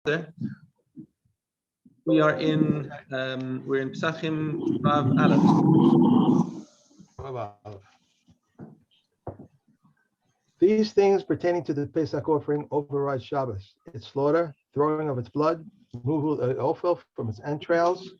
We are in we're in Pesachim Rav Aleph. These things pertaining to the Pesach offering override Shabbos: its slaughter, throwing of its blood, removal of offal from its entrails,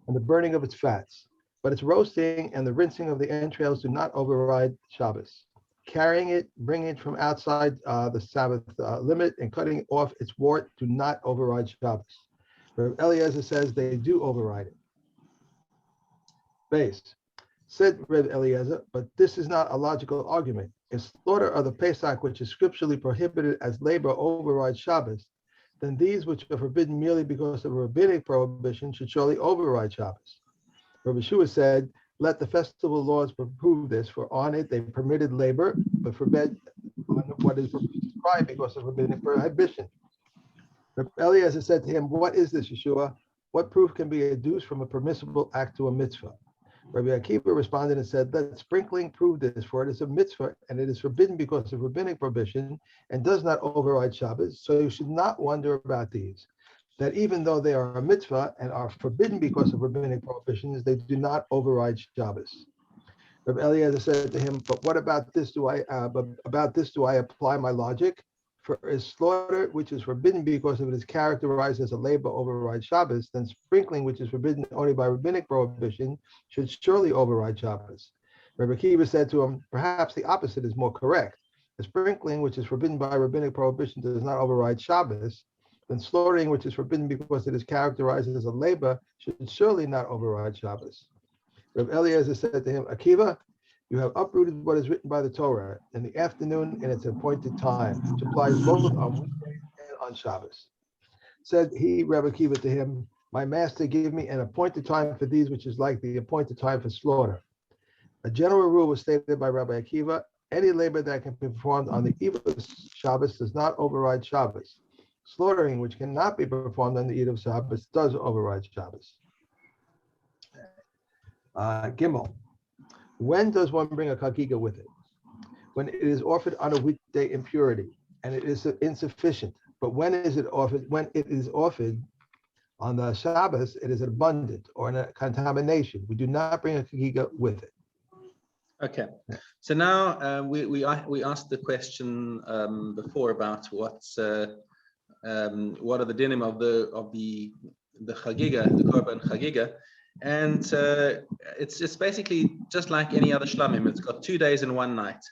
and the burning of its fats. But its roasting and the rinsing of the entrails do not override Shabbos. Carrying it, bringing it from outside the Sabbath limit, and cutting off its wart do not override Shabbos. Rav Eliezer says they do override it. Base. Said Rav Eliezer, but this is not a logical argument. If slaughter of the Pesach, which is scripturally prohibited as labor, overrides Shabbos, then these which are forbidden merely because of a rabbinic prohibition should surely override Shabbos. Rav Yeshua said, let the festival laws prove this, for on it they permitted labor, but forbid what is prescribed because of rabbinic prohibition. Rav Eliezer said to him, what is this, Yeshua? What proof can be adduced from a permissible act to a mitzvah? Rabbi Akiva responded and said, let sprinkling prove this, for it is a mitzvah, and it is forbidden because of rabbinic prohibition, and does not override Shabbos, so you should not wonder about these. That even though they are a mitzvah and are forbidden because of rabbinic prohibitions, they do not override Shabbos. Rabbi Eliezer said to him, but what about this do I apply my logic? For is slaughter, which is forbidden because of it is characterized as a labor, override Shabbos, then sprinkling, which is forbidden only by rabbinic prohibition, should surely override Shabbos. Rabbi Akiva said to him, perhaps the opposite is more correct. The sprinkling, which is forbidden by rabbinic prohibition, does not override Shabbos, then slaughtering, which is forbidden because it is characterized as a labor, should surely not override Shabbos. Rabbi Eliezer said to him, Akiva, you have uprooted what is written by the Torah in the afternoon in its appointed time, which applies both on weekdays and on Shabbos. Said he, Rabbi Akiva, to him, my master, give me an appointed time for these, which is like the appointed time for slaughter. A general rule was stated by Rabbi Akiva, any labor that can be performed on the eve of Shabbos does not override Shabbos. Slaughtering, which cannot be performed on the eve of Shabbos, does override Shabbos. Gimel. When does one bring a chagiga with it? When it is offered on a weekday impurity, and it is insufficient. But when is it offered? When it is offered on the Shabbos, it is abundant or in a contamination. We do not bring a chagiga with it. Okay, so now we asked the question before about what are the dinim of the chagiga, the korban chagiga. And it's just basically just like any other shlamim. It's got 2 days and 1 night.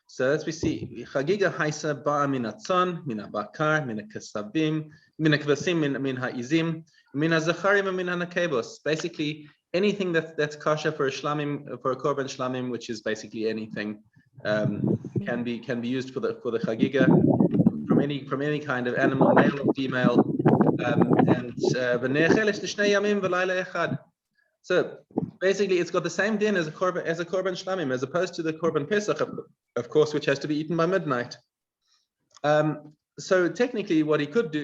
So as we see, chagiga haisa ba'a min hatzon, min habakar, min hakasabim, min hakvasim, min ha'izim, min hazacharim, and min hanakebos. Basically, anything that's kosher for a shlamim, for a korban shlamim, which is basically anything, can be used for the chagiga from any kind of animal, male or female, and v'ne'echel l'shnei yamim v'layla echad. So basically, it's got the same din as a korban shlamim, as opposed to the korban pesach, of course, which has to be eaten by midnight. So technically, what they could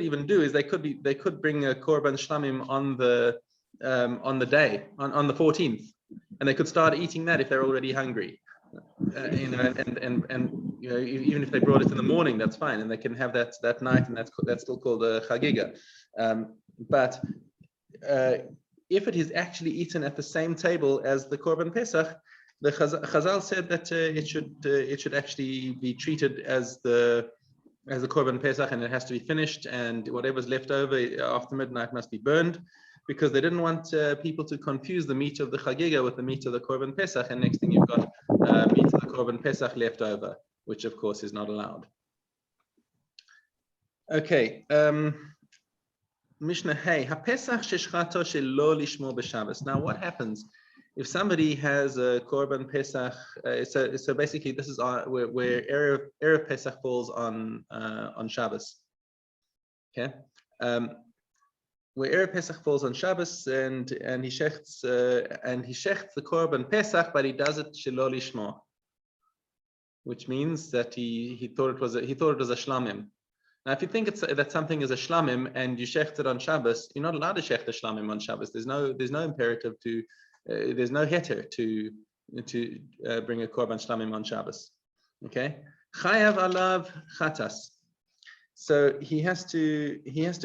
even do is they could bring a korban shlamim on the day on the 14th, and they could start eating that if they're already hungry. And even if they brought it in the morning, that's fine, and they can have that night, and that's still called a chagiga. But if it is actually eaten at the same table as the korban pesach, the Chazal said that it should actually be treated as the korban pesach, and it has to be finished, and whatever's left over after midnight must be burned, because they didn't want people to confuse the meat of the chagiga with the meat of the korban pesach, and next thing you've got meat of the korban pesach left over, which of course is not allowed. Okay. Mishna, hey, haPesach sheshchato shelo lishmo b'Shabbos. Now, what happens if somebody has a korban pesach? So basically, this is where erev Pesach falls on Shabbos. Okay, where erev Pesach falls on Shabbos, and he shechts the korban pesach, but he does it shelo lishmo, which means that he thought it was a shlamim. Now, if you think that something is a shlamim and you shecht it on Shabbos, you're not allowed to shecht a shlamim on Shabbos. There's no imperative there's no heter to bring a korban shlamim on Shabbos. Okay, chayav alav chatas. So he has to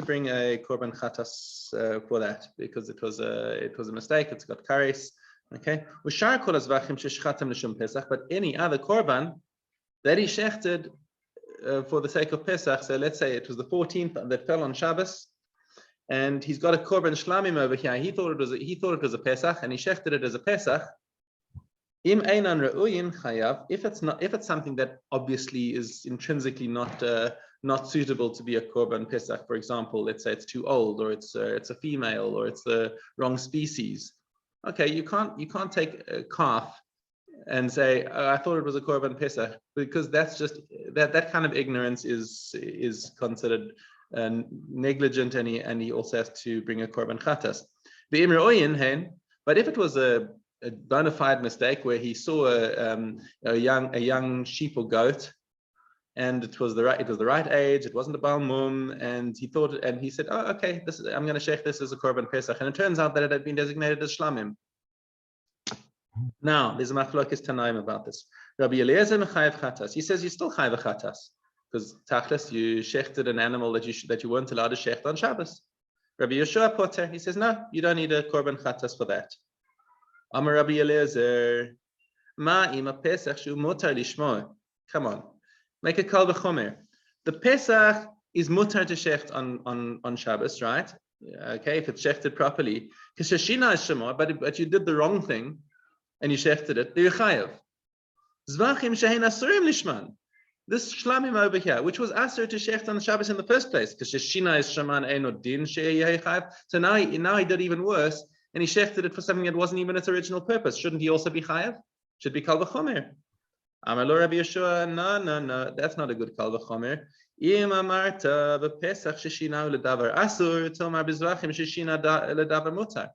bring a korban chatas for that because it was a mistake. It's got kares. Okay. But any other korban that he shechted for the sake of Pesach. So let's say it was the 14th that fell on Shabbos, and he's got a korban shlamim over here. He thought it was a Pesach, and he shechted it as a Pesach. Im einan re'uyin chayav. If it's something that obviously is intrinsically not suitable to be a korban Pesach, for example, let's say it's too old, or it's a female, or it's the wrong species. Okay, you can't take a calf and say, oh, I thought it was a korban Pesach, because that's just that kind of ignorance is considered negligent, and he also has to bring a korban chatas. The imre oyin hen, but if it was a bona fide mistake where he saw a young sheep or goat, and it was the right age, it wasn't a Baal Mum, and he said, oh, okay, I'm going to shech this as a korban Pesach, and it turns out that it had been designated as shlamim. Now there's a machlokes tanaim about this. Rabbi Eliezer mechayev chatas. He says you still chayev chatas because tachlis you shechted an animal that you weren't allowed to shecht on Shabbos. Rabbi Yeshua poter. He says no, you don't need a korban chatas for that. Amar Rabbi Eliezer, ma ima pesach shu mutar lishmo. Come on, make a kal v'chomer. The Pesach is mutar to shecht on Shabbos, right? Okay, if it's shechted properly. Because sheshina is shemo, but you did the wrong thing and you shechted it, you're chayav. Zvachim shehin asurim lishman. This shlamim over here, which was asur to shecht on Shabbos in the first place, because sheshina is shaman eino din she'yeh chayav. So now he did even worse, and he shechted it for something that wasn't even its original purpose. Shouldn't he also be chayav? Should be kal v'chomer. Amar lo Rabbi Yeshua, no, that's not a good kal v'chomer. Im amarta v'pesach sheshina ledavar asur tomar bizvachim sheshina ledavar mutar.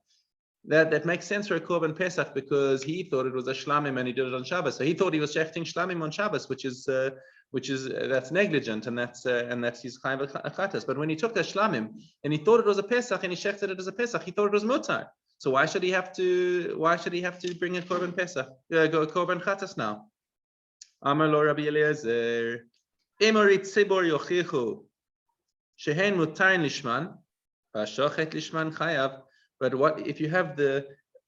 That makes sense for a korban Pesach because he thought it was a shlamim and he did it on Shabbos. So he thought he was shechting shlamim on Shabbos, which is that's negligent, and that's his chayav chatas. But when he took the shlamim and he thought it was a Pesach and he shechted it as a Pesach, he thought it was mutar. So why should he have to bring a korban Pesach? Go korban chatas now. Amar lo Rabbi Eliezer, Emorit tzibor yochichu shehen mutarin lishman v'ashochet lishman chayav. But what if you have the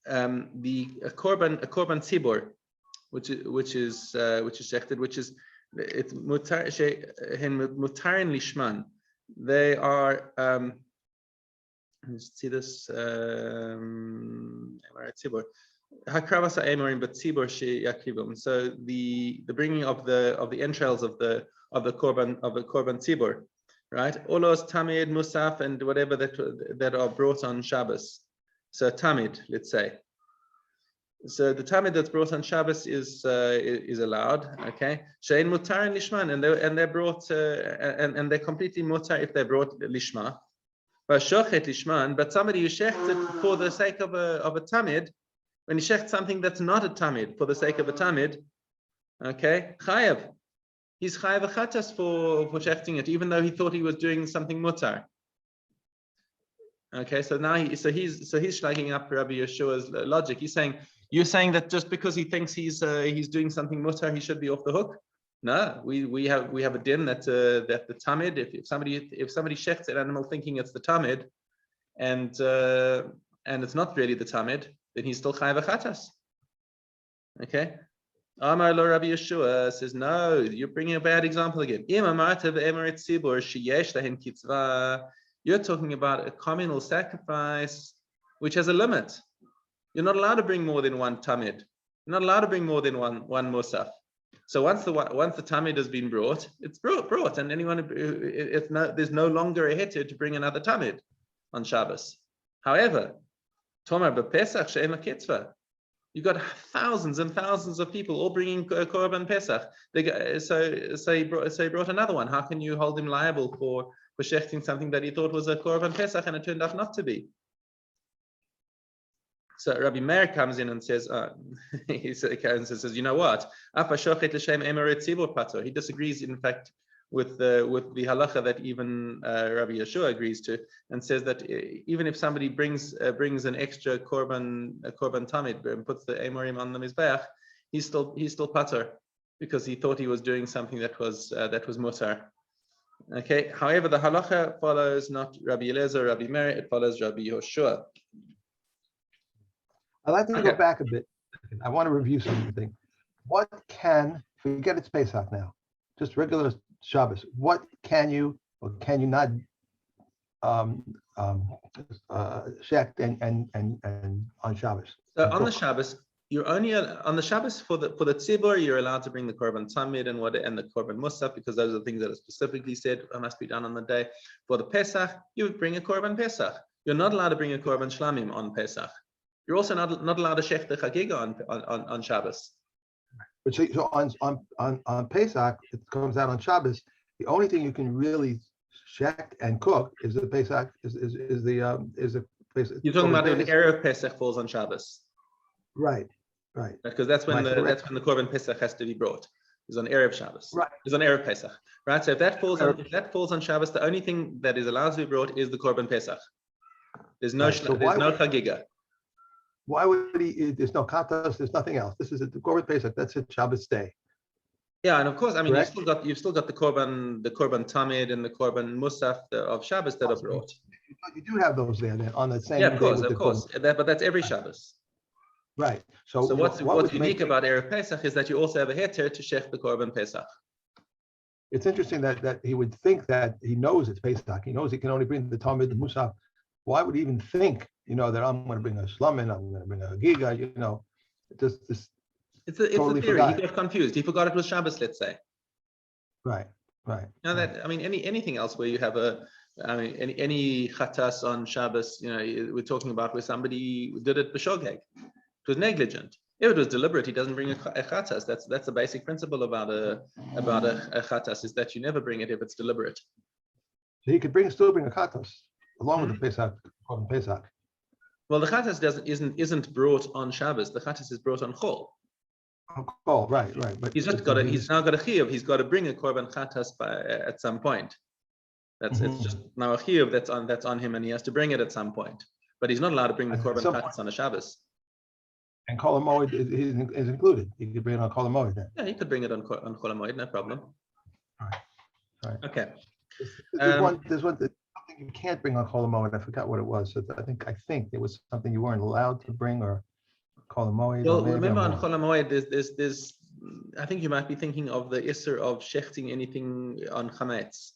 korban tzibor, which is shechted, it's mutarin lishman. They are let's see this tzibor hakravasa emorim but tzibor she yakrivum. So the bringing of the entrails of the korban tzibor, right? Olos tamid musaf and whatever that are brought on Shabbos. So tamid, let's say. So the tamid that's brought on Shabbos is allowed. Okay. Shein mutar and lishman, and they're brought and they're completely mutar if they're brought lishma. Shochet lishman, but somebody who shechts it for the sake of a tamid, when he shechts something that's not a tamid for the sake of a tamid, okay, chayav. He's chayav chatas for shechting it, even though he thought he was doing something mutar. Okay, so now he's slagging up Rabbi Yeshua's logic. You're saying that just because he thinks he's doing something mutar, he should be off the hook. No, we have a din that the tamid, if somebody shechts an animal thinking it's the tamid, and it's not really the tamid, then he's still chayav chatas. Okay. Amar lo Rabbi Yeshua says, no, you're bringing a bad example again. You're talking about a communal sacrifice, which has a limit. You're not allowed to bring more than one tamid. You're not allowed to bring more than one musaf. So once the tamid has been brought, it's brought, and there's no longer a heter to bring another tamid on Shabbos. However, Tomar b'Pesach she'en lakitzva. You've got thousands and thousands of people all bringing korban Pesach. So he brought another one. How can you hold him liable for shechting something that he thought was a korban Pesach and it turned out not to be? So Rabbi Meir comes in and says, he says, you know what? He disagrees, in fact, with the halacha that even Rabbi Yeshua agrees to, and says that even if somebody brings an extra korban tamid and puts the emorim on the mizbeach, he's still pater because he thought he was doing something that was mutar. Okay. However, the halacha follows not Rabbi Eliezer, Rabbi Meir, it follows Rabbi Yoshua. I'd like to Okay. go back a bit. I want to review something. What can, forget it's Pesach now, just regular Shabbos, what can you or can you not shecht and on Shabbos? So on the Shabbos, you're only on the Shabbos for the tzibur, you're allowed to bring the korban tamid and the korban musaf, because those are the things that are specifically said must be done on the day. For the Pesach, you would bring a korban Pesach. You're not allowed to bring a korban shlamim on Pesach. You're also not allowed to shech the chagiga on Shabbos. But so on Pesach, it comes out on Shabbos. The only thing you can really shecht and cook is the Pesach is the Pesach. You're talking about if the Erev Pesach falls on Shabbos. Right. Because that's when Right, the korban Pesach has to be brought. It's on Erev Shabbos. Right. It's on Erev Pesach. Right. So if that falls on Shabbos, the only thing that is allowed to be brought is the korban Pesach. There's no chagiga. Why would he? There's no katas. There's nothing else. This is the korban Pesach. That's it. Shabbos day. Yeah, and of course, I mean, Correct? you've still got the korban tamid and the korban musaf of Shabbos that are brought. You do have those there then on the same. Yeah, of course. Korban. But that's every Shabbos. Right. So what's unique about Erev Pesach is that you also have a heter to shech the korban Pesach. It's interesting that he would think that he knows it's Pesach. He knows he can only bring the tamid, the musaf. Why would he even think, that I'm going to bring a shlamim, I'm going to bring a giga, it's a totally theory. forgot. He got confused. He forgot it was Shabbos, let's say. Right. Now anything else where you have any chatas on Shabbos, we're talking about where somebody did it b'shogeg. It was negligent. If it was deliberate, he doesn't bring a chatas. That's the basic principle about a chatas, is that you never bring it if it's deliberate. So he could still bring a katas along with the Pesach, korban Pesach. Well, the chatas isn't brought on Shabbos. The chatas is brought on Chol. Oh, right. But he's now got a chiyuv. He's got to bring a korban chatas at some point. It's just now a chiyuv that's on him, and he has to bring it at some point. But he's not allowed to bring the korban chatas on a Shabbos. And Kol HaMoed is included. He could bring it on Kol HaMoed then. Yeah, he could bring it on Kol HaMoed, no problem. Right. Okay. There's one something you can't bring on Kol HaMoed. I forgot what it was. So I think it was something you weren't allowed to bring, or Kol HaMoed. Well, remember on Kol HaMoed, there's I think you might be thinking of the isser of shechting anything on chametz.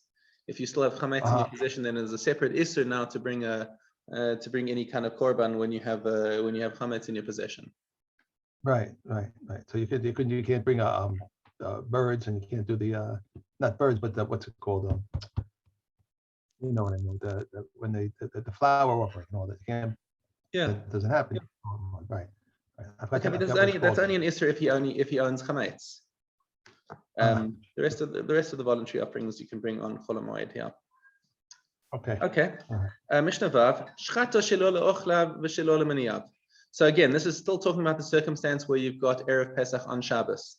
If you still have chametz in your possession, then there's a separate isser now to bring any kind of korban when you have chametz in your possession. Right. So you can't bring birds, and you can't do the not birds, but what's it called? You know what I mean? When the flower offering and all that. That doesn't happen. Right. Okay, but that's only an isser if he owns chametz. The rest of the voluntary offerings you can bring on Chol HaMoed here. Okay. Mishna Vav, Shchato shelo le'ochlav v'shelo le'maniyav. So again, this is still talking about the circumstance where you've got Erev Pesach on Shabbos.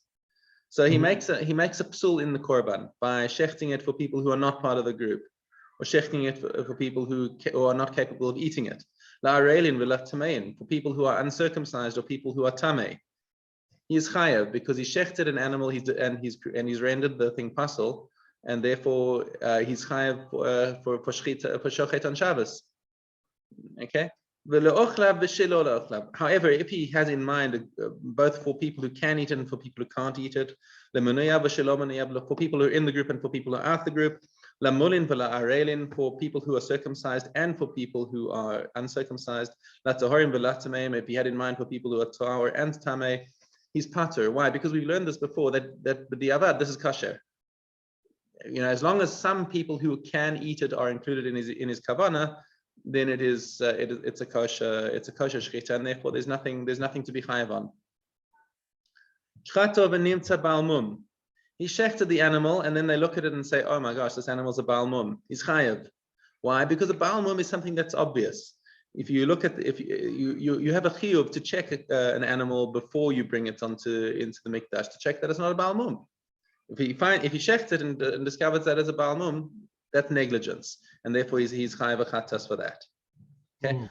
So he makes a psul in the korban by shechting it for people who are not part of the group, or shechting it for people who are not capable of eating it. La'areilin v'laf tamein, for people who are uncircumcised or people who are tamei. He is chayav because he shechted an animal, he's rendered the thing pasul, and therefore he's chayav for shochet on Shabbos. Okay. However, if he has in mind both for people who can eat it and for people who can't eat it, for people who are in the group and for people who are out the group, for people who are circumcised and for people who are uncircumcised, if he had in mind for people who are tahor and tameh, he's pater. Why? Because we've learned this before that the avad, this is kasher. As long as some people who can eat it are included in his kavanah, then it's a kosher shechita, and therefore there's nothing to be chayav on. He shechted the animal, and then they look at it and say, "Oh my gosh, this animal's a baal mum." He's chayav. Why? Because a baal mum is something that's obvious. If you look at if you have a chiyuv to check an animal before you bring it into the mikdash to check that it's not a baal mum. If he shechts it and discovers that it's a baal mum, that's negligence, and therefore he's chayav chatas for that. Okay.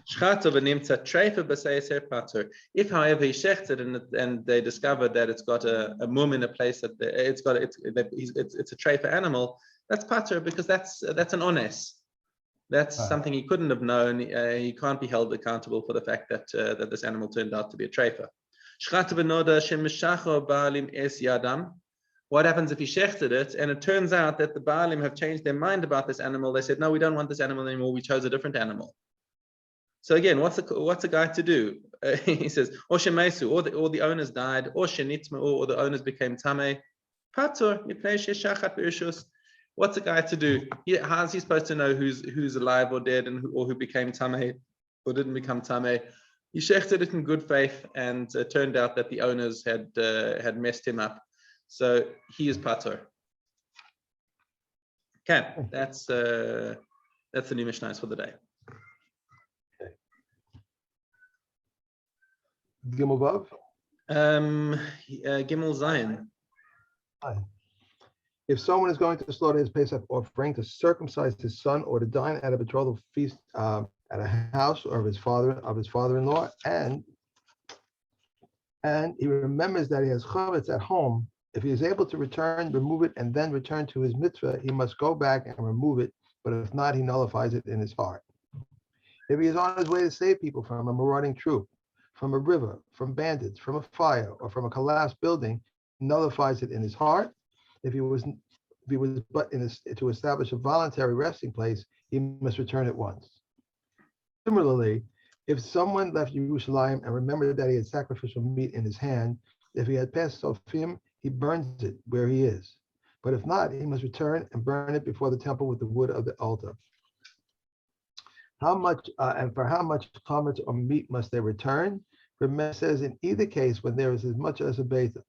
If, however, he shechts it and they discover that it's got a mum in a place it's a treifa animal, That's pater because that's an ones. That's something he couldn't have known. He can't be held accountable for the fact that that this animal turned out to be a treifa. What happens if he shechted it and it turns out that the Baalim have changed their mind about this animal? They said, no, we don't want this animal anymore. We chose a different animal. So again, what's a guy to do? He says, or shemesu, or the owners died, or shenitma, or the owners became tameh. Patur, what's a guy to do? How's he supposed to know who's alive or dead and who became tameh or didn't become tameh? He shechted it in good faith, and it turned out that the owners had messed him up. So he is patur. Okay, that's the new Mishnah for the day. Gimel Vav? Gimel Zion. If someone is going to slaughter his Pesach offering to circumcise his son or to dine at a betrothal feast at a house of his father-in-law, and he remembers that he has chametz at home, if he is able to remove it, and then return to his mitzvah, he must go back and remove it. But if not, he nullifies it in his heart. If he is on his way to save people from a marauding troop, from a river, from bandits, from a fire, or from a collapsed building, he nullifies it in his heart. If he was but to establish a voluntary resting place, he must return at once. Similarly, if someone left Yerushalayim and remembered that he had sacrificial meat in his hand, if he had passed Sofim, he burns it where he is. But if not, he must return and burn it before the temple with the wood of the altar. How much and for how much chametz or meat must they return? Ramesh says in either case when there is as much as a beta.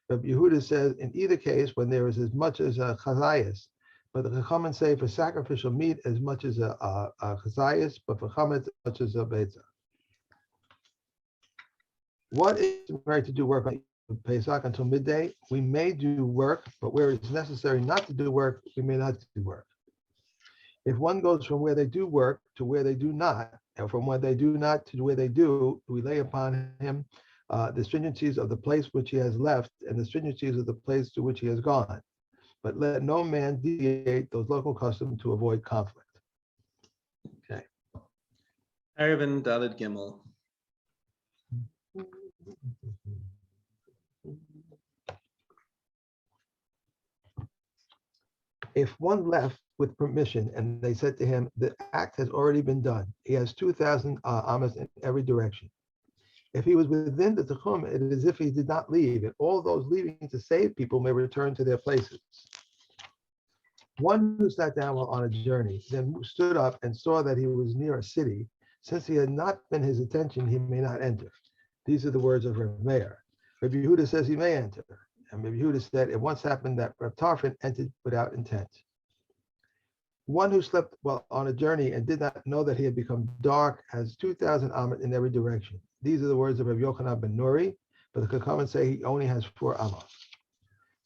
Rabbi Yehuda says in either case when there is as much as a chazayas. But the Chachamim say for sacrificial meat as much as a chazayas, but for chametz as much as a beta. What is required to do work on Pesach until midday? We may do work, but where it's necessary not to do work, we may not do work. If one goes from where they do work to where they do not, and from where they do not to where they do, we lay upon him the stringencies of the place which he has left and the stringencies of the place to which he has gone. But let no man deviate those local customs to avoid conflict. Okay. Erevin Daled Gimel. If one left with permission and they said to him, the act has already been done. He has 2,000 amas in every direction. If he was within the Techum, it is as if he did not leave, and all those leaving to save people may return to their places. One who sat down while on a journey, then stood up and saw that he was near a city. Since he had not been his attention, he may not enter. These are the words of Reb Meir. Rabbi Yehuda says he may enter. And Rabbi Yehuda said it once happened that Reb Tarfon entered without intent. One who slept while on a journey and did not know that he had become dark has 2,000 amas in every direction. These are the words of Rabbi Yochanan ben Nuri, but the Chachamim say he only has 4 amas.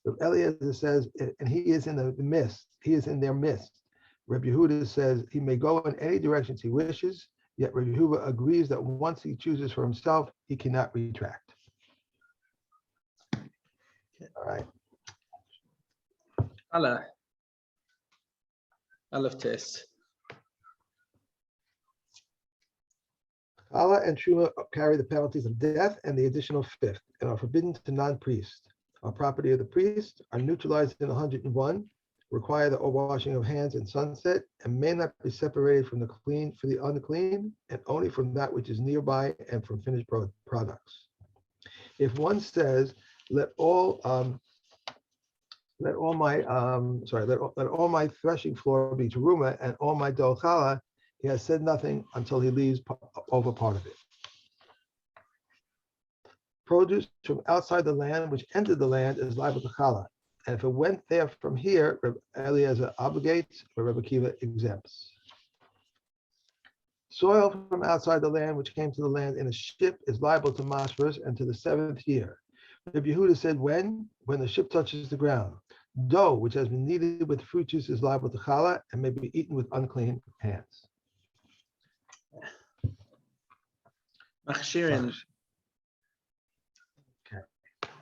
Rabbi Eliezer says, and he is in the midst, he is in their midst. Rabbi Yehuda says he may go in any directions he wishes, yet Rabbi Yehuda agrees that once he chooses for himself, he cannot retract. All right. Allah. Aleph test. Allah and Truma carry the penalties of death and the additional 5th and are forbidden to non-priests. Are property of the priest, are neutralized in 101, require the washing of hands and sunset, and may not be separated from the clean for the unclean, and only from that which is nearby and from finished products. If one says, let all my threshing floor be teruma and all my dolchala, he has said nothing until he leaves over part of it. Produce from outside the land which entered the land is liable to chala, and if it went there from here, Reb Eliezer obligates, but Reb Akiva exempts. Soil from outside the land which came to the land in a ship is liable to masros and to the 7th year. Reb Yehuda said when the ship touches the ground. Dough which has been kneaded with fruit juice is liable to chala and may be eaten with unclean hands. Machshirin. Okay.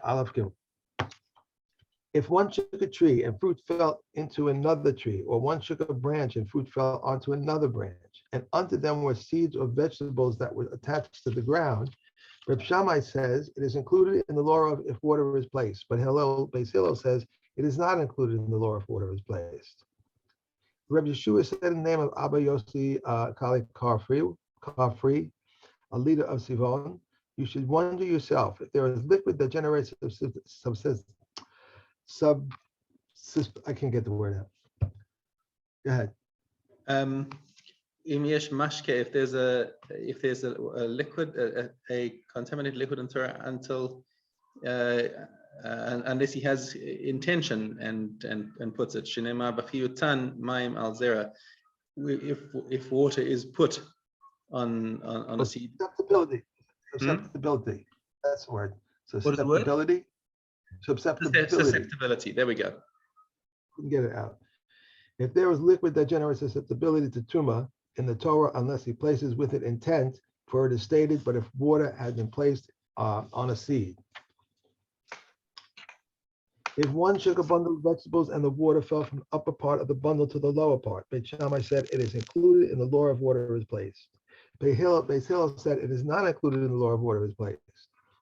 Aleph Gimel. If one shook a tree and fruit fell into another tree, or one shook a branch and fruit fell onto another branch, and unto them were seeds or vegetables that were attached to the ground, Reb Shammai says it is included in the law of if water is placed, but Beis Hillel says it is not included in the law if water is placed. Reb Yeshua said in the name of Abba Yossi Kali Kafri, a leader of Sivon, you should wonder yourself if there is liquid that generates I can't get the word out. Go ahead. If there's a liquid, a contaminated liquid in Torah until unless he has intention and puts it Shinema Bachiyutan Maim al Zera, if water is put on a seed. Susceptibility. That's the word. Susceptibility. Susceptibility. There we go. Couldn't get it out. If there is liquid that generates susceptibility to Tuma in the Torah, unless he places with it intent, for it is stated, but if water had been placed on a seed. If one shook a bundle of vegetables and the water fell from the upper part of the bundle to the lower part, Beit Shammai said it is included in the law of water is placed. Beis Hillel said it is not included in the law of water is placed.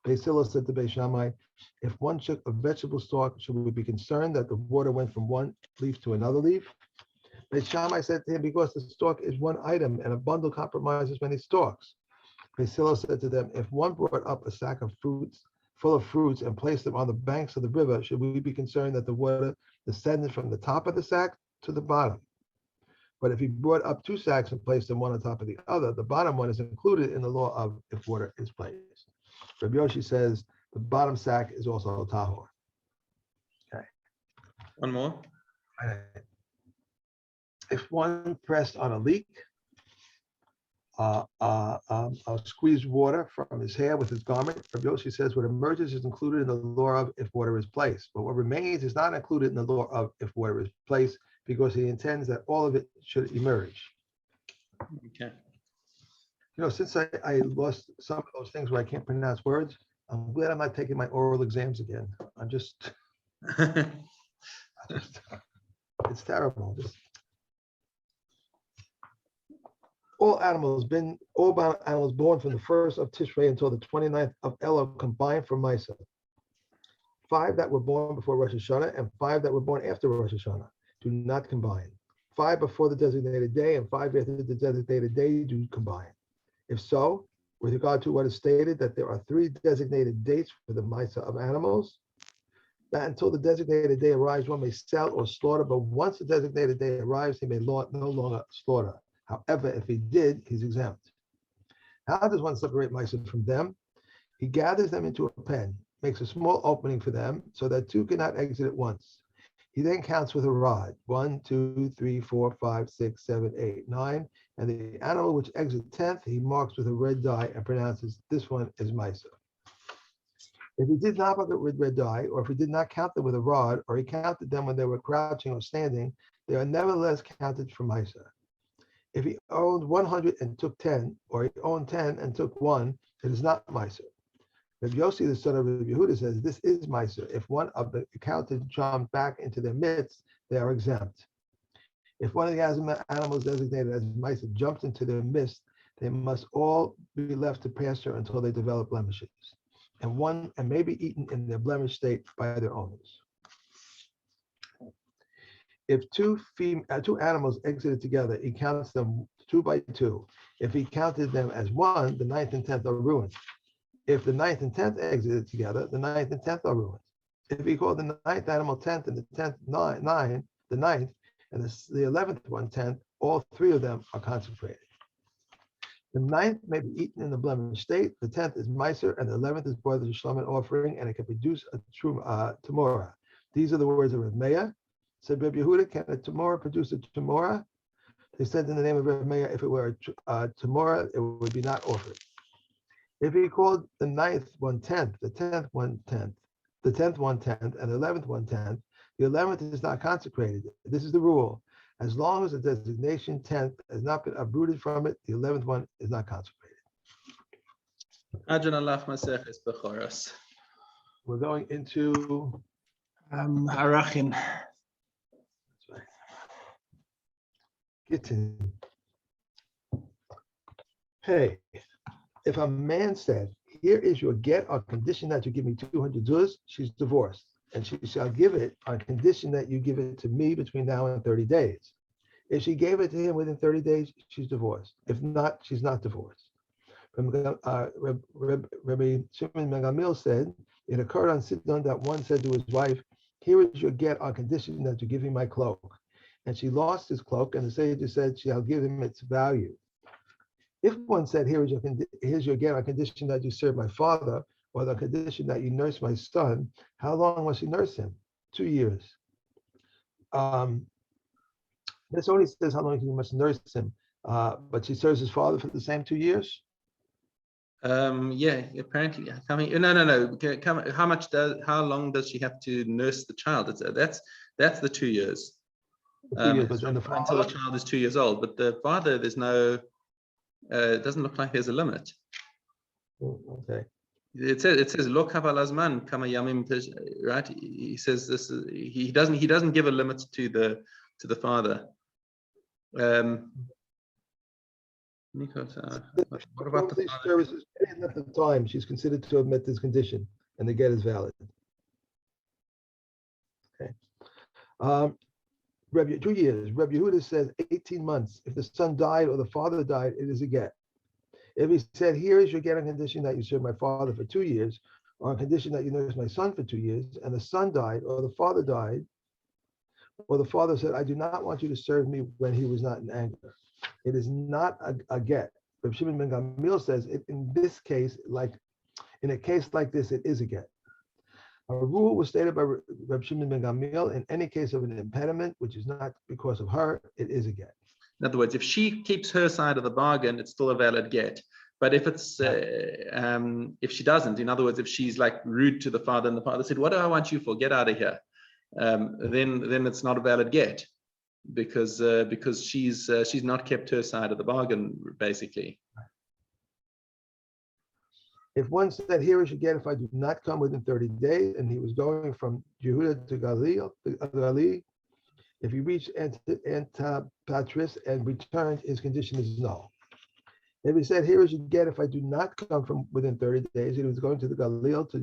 Beis Hillel said to Beit Shammai, if one shook a vegetable stalk, should we be concerned that the water went from one leaf to another leaf? Beit Shammai said to him, because the stalk is one item and a bundle compromises many stalks. Beis Hillel said to them, if one brought up a sack of fruits full of fruits and placed them on the banks of the river, should we be concerned that the water descended from the top of the sack to the bottom? But if he brought up two sacks and placed them one on top of the other, the bottom one is included in the law of if water is placed. Rabbi Yoshi says the bottom sack is also a tahor. Okay. One more. If one pressed on a leak, squeezed water from his hair with his garment, Rabbi Yoshi says what emerges is included in the law of if water is placed, but what remains is not included in the law of if water is placed, because he intends that all of it should emerge. Okay. You know, since I lost some of those things where I can't pronounce words, I'm glad I'm not taking my oral exams again. I'm just it's terrible. All animals born from the 1st of Tishrei until the 29th of Elul combined for Misa. 5 that were born before Rosh Hashanah and 5 that were born after Rosh Hashanah do not combine. 5 before the designated day and 5 after the designated day do combine. If so, with regard to what is stated that there are 3 designated dates for the Misa of animals, that until the designated day arrives, one may sell or slaughter, but once the designated day arrives, he may no longer slaughter. However, if he did, he's exempt. How does one separate Misa from them? He gathers them into a pen, makes a small opening for them so that 2 cannot exit at once. He then counts with a rod, 1, 2, 3, 4, 5, 6, 7, 8, 9, and the animal which exits 10th, he marks with a red dye and pronounces this one is Misa. If he did not mark it with red dye, or if he did not count them with a rod, or he counted them when they were crouching or standing, they are nevertheless counted for Misa. If he owned 100 and took 10, or he owned 10 and took 1, it is not Meiser. Rabbi Yossi, the son of Rabbi Yehuda, says this is Meiser. If one of the counted jumped back into their midst, they are exempt. If one of the animals designated as Meiser jumps into their midst, they must all be left to pasture until they develop blemishes, and may be eaten in their blemished state by their owners. If two animals exited together, he counts them 2 by 2. If he counted them as one, the 9th and 10th are ruined. If the 9th and 10th exited together, the 9th and 10th are ruined. If he called the 9th animal 10th and the 10th 9, the 9th, and the 11th one 10th, all 3 of them are consecrated. The 9th may be eaten in the blemished state, the 10th is Meiser, and the 11th is brought as a Shlomo offering, and it can produce a Tamora. These are the words of Rav Meir. Said Rabbi Yehuda, can a Tamora produce a Tamora? They said in the name of Rav Meir, if it were a Tamora, it would be not offered. If he called the 9th 1/10, the 10th 1/10, the 10th 1/10, and the 11th 1/10, the 11th is not consecrated. This is the rule. As long as the designation 10th has not been uprooted from it, the 11th one is not consecrated. We're going into Arachin. That's right. Gittin. Hey, if a man said, here is your get on condition that you give me 200 zuz, she's divorced. And she shall give it on condition that you give it to me between now and 30 days. If she gave it to him within 30 days, she's divorced. If not, she's not divorced. Rabbi Shimon ben Gamliel said, it occurred on Sidon that one said to his wife, here is your get on condition that you give me my cloak. And she lost his cloak, and the sage said, shall give him its value. If one said, here's your get on condition that you serve my father, or the condition that you nurse my son, how long must she nurse him? 2 years. This only says how long he must nurse him, but she serves his father for the same 2 years? Yeah, apparently. No. How long does she have to nurse the child? That's the 2 years. 2 years, but then the until the father? child is 2 years old. But the father, there's no. It doesn't look like there's a limit. Okay. It says lo kaval azman kama yamim, right? He says this. He doesn't give a limit to the father. What about the father? Services, any length of time, she's considered to have met this condition, and the get is valid. Okay. 2 years. Rabbi Yehuda says 18 months. If the son died or the father died, it is a get. If he said, here is your get on condition that you serve my father for 2 years, or on condition that you nurse my son for 2 years, and the son died or the father died, or the father said, I do not want you to serve me when he was not in anger, it is not a get. Rabbi Shimon ben Gamliel says, in this case, in a case like this, it is a get. A rule was stated by Rabbi Shimon ben Gamliel, in any case of an impediment, which is not because of her, it is a get. In other words, if she keeps her side of the bargain, it's still a valid get. But if it's if she doesn't, in other words, if she's like rude to the father and the father said, "What do I want you for? Get out of here," then it's not a valid get because she's not kept her side of the bargain, basically. If one said, here is your get if I do not come within 30 days, and he was going from Yehuda to Galil, if he reached Antipatris and returned, his condition is null. If he said, here is your get if I do not come from within 30 days, he was going to the Galil, to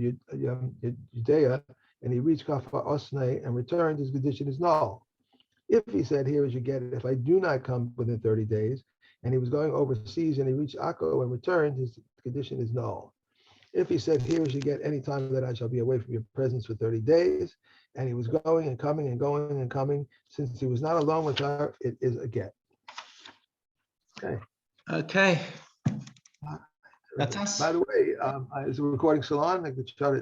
Judea, and he reached Kafar Osnei and returned, his condition is null. If he said, here is your get if I do not come within 30 days, and he was going overseas and he reached Akko and returned, his condition is null. If he said, here is your get any time that I shall be away from your presence for 30 days, and he was going and coming and going and coming, since he was not alone with her, it is a get. Okay. That's us. By the way, is the recording still on? I could start it.